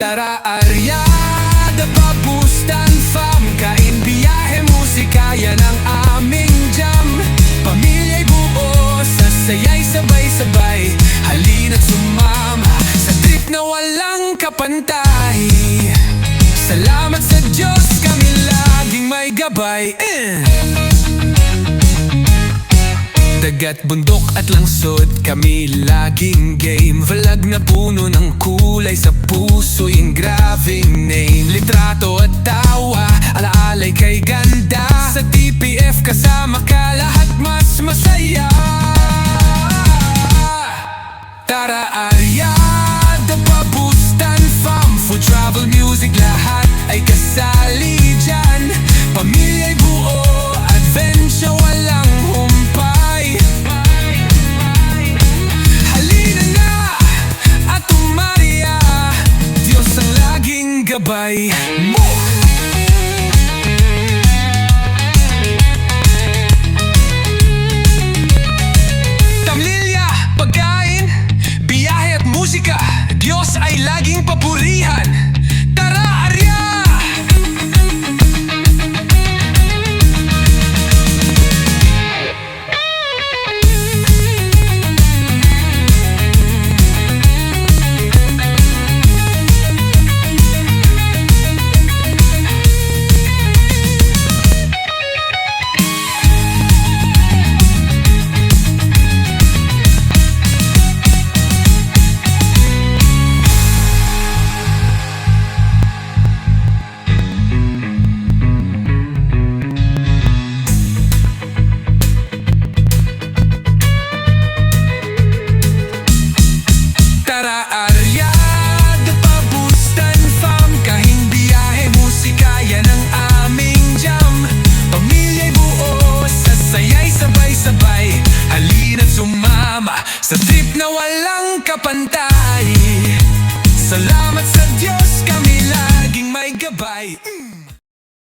Tara-Arya, Papustan, fam, kain, biyahe, musika, yan ang aming jam. Pamilya'y buo, sasayay, sabay-sabay, halina't sumama sa trip na walang kapantay. Salamat sa Diyos, kami laging may gabay. Dagat, bundok at langsod, kami laging game. Valag na puno ng kulay, sa puso'y engraving name. Litrato at tawa, alaalay kay ganda. Sa TPF kasama ka, lahat mas masaya. Tara-Arya, Papustan, fam, food, travel, music, lahat ay kasali dyan. Pamilya'y buo, adventure, walang humpay. Halina na at umariya, Diyos ang laging gabay mo. Pamilya, pagkain, biyahe at musika, Diyos ay laging papurihan. Tara-Arya! Tara-Arya, Papustan, fam, kahing biyahe, musika, yan ang aming jam. Pamilya'y buo, sasayay, sabay-sabay, halina't sumama sa trip na walang kapantay.